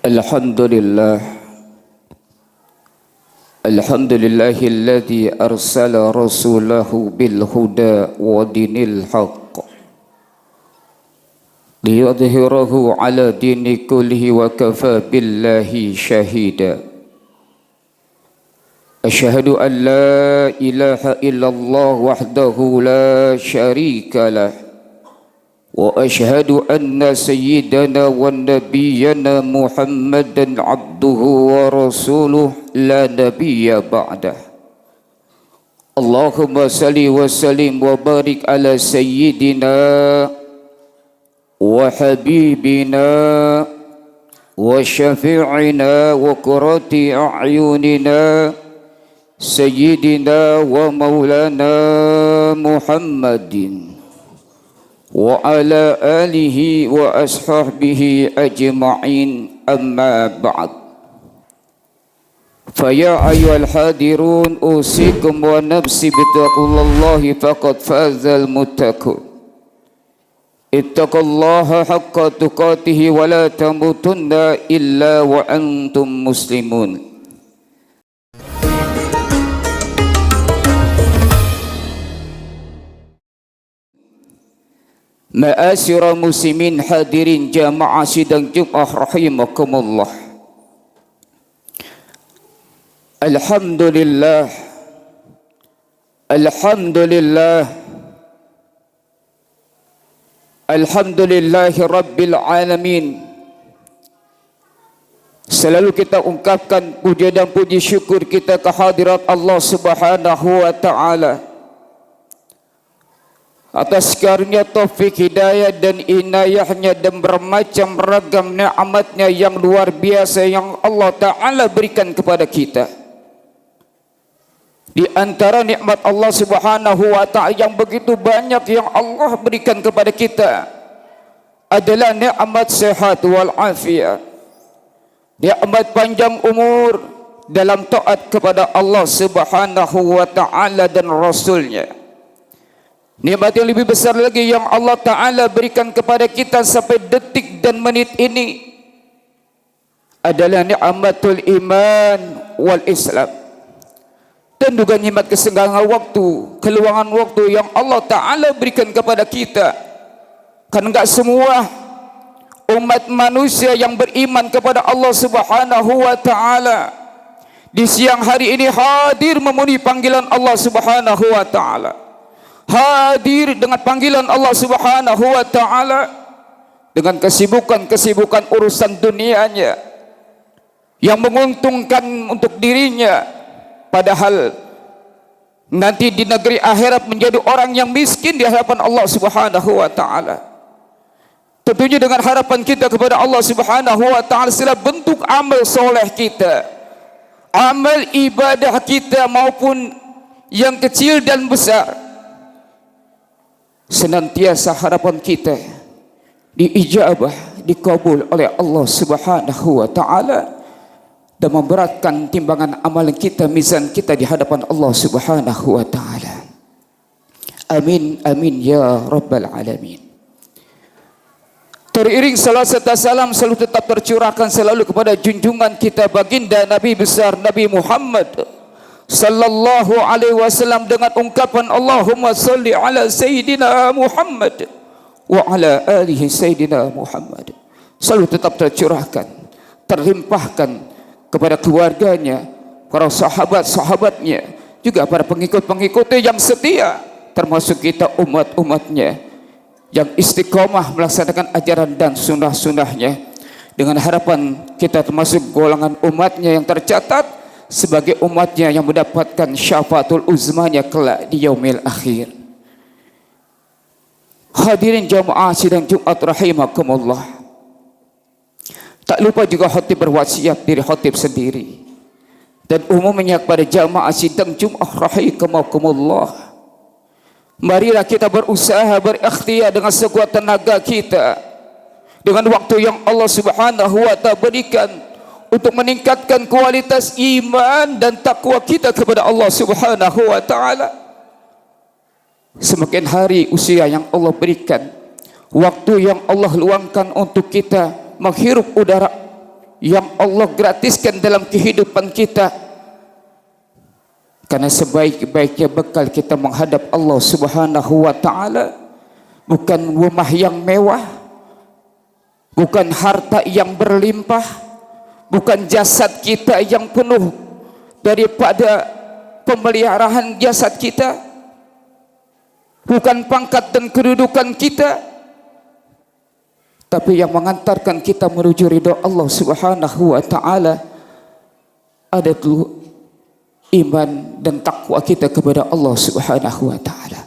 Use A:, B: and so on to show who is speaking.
A: Alhamdulillah Alhamdulillahilladzi arsala rasulahu bil huda wa dinil haqq liyudhhirahu ala dini kullihi wa kafa billahi shahida. Asyhadu an la ilaha illallah wahdahu la syarika lah wa asyhadu anna sayyidana wa nabiyyana Muhammadan abduhu wa rasuluh la nabiyya ba'dah. Allahumma salli wa sallim wa barik ala sayyidina wa habibina wa syafi'ina wa qurrati a'yunina sayyidina wa maulana Muhammadin wa ala alihi wa ashabihi ajma'in, amma ba'd. Faya ayyuhal hadirun, usikum wa nafsi bittaqullahi faqad fazal muttaqun. Ittaqullaha haqqa tuqatih wa la tamutunna illa wa antum muslimun. Ma'asyira muslimin hadirin jamaah sidang Jumat rahimakumullah. Alhamdulillah Alhamdulillah Alhamdulillahi rabbil alamin. Selalu kita ungkapkan puja dan puji syukur kita kehadirat Allah Subhanahu wa taala atas karunia taufik hidayah dan inayahnya dan bermacam ragam nikmatnya yang luar biasa yang Allah Ta'ala berikan kepada kita. Di antara nikmat Allah Subhanahu wa Ta'ala yang begitu banyak yang Allah berikan kepada kita adalah nikmat sehat wal afiat, nikmat panjang umur dalam taat kepada Allah Subhanahu wa Ta'ala dan Rasulnya. Nikmat yang lebih besar lagi yang Allah Ta'ala berikan kepada kita sampai detik dan menit ini adalah nikmatul iman wal Islam, dan juga nikmat kesenggangan waktu, keluangan waktu yang Allah Ta'ala berikan kepada kita. Kan enggak semua umat manusia yang beriman kepada Allah Subhanahu wa Ta'ala di siang hari ini hadir memenuhi panggilan Allah Subhanahu wa Ta'ala, hadir dengan panggilan Allah Subhanahu wa Ta'ala dengan kesibukan-kesibukan urusan dunianya yang menguntungkan untuk dirinya, padahal nanti di negeri akhirat menjadi orang yang miskin di hadapan Allah Subhanahu wa Ta'ala. Tentunya dengan harapan kita kepada Allah Subhanahu wa Ta'ala sila bentuk amal soleh kita, amal ibadah kita maupun yang kecil dan besar, senantiasa harapan kita diijabah, dikabul oleh Allah Subhanahu wa Ta'ala dan memberatkan timbangan amalan kita, mizan kita di hadapan Allah Subhanahu wa Ta'ala. Amin amin ya rabbal alamin. Teriring salat serta salam selalu tetap tercurahkan selalu kepada junjungan kita baginda Nabi besar Nabi Muhammad sallallahu alaihi wasallam dengan ungkapan Allahumma salli ala sayyidina Muhammad wa ala alihi sayyidina Muhammad. Selalu tetap tercurahkan, terlimpahkan kepada keluarganya, para sahabat-sahabatnya, juga para pengikut-pengikutnya yang setia, termasuk kita umat-umatnya yang istiqomah melaksanakan ajaran dan sunnah-sunnahnya, dengan harapan kita termasuk golongan umatnya yang tercatat sebagai umatnya yang mendapatkan syafaatul uzmanya kelak di yaumil akhir. Hadirin jamaah sidang Jumat rahimakumullah. Tak lupa juga khatib berwasiat diri khatib sendiri dan umumnya kepada jamaah sidang Jumat rahimakumullah. Marilah kita berusaha, berikhtiar dengan sekuat tenaga kita, dengan waktu yang Allah Subhanahu wa Ta'ala berikan, untuk meningkatkan kualitas iman dan takwa kita kepada Allah Subhanahu wa Ta'ala. Semakin hari usia yang Allah berikan, waktu yang Allah luangkan untuk kita menghirup udara yang Allah gratiskan dalam kehidupan kita. Karena sebaik-baiknya bekal kita menghadap Allah Subhanahu wa ta'ala bukan rumah yang mewah, bukan harta yang berlimpah, bukan jasad kita yang penuh daripada pemeliharaan jasad kita, bukan pangkat dan kedudukan kita, tapi yang mengantarkan kita menuju ridha Allah Subhanahu wa ta'ala ada iman dan takwa kita kepada Allah Subhanahu wa ta'ala.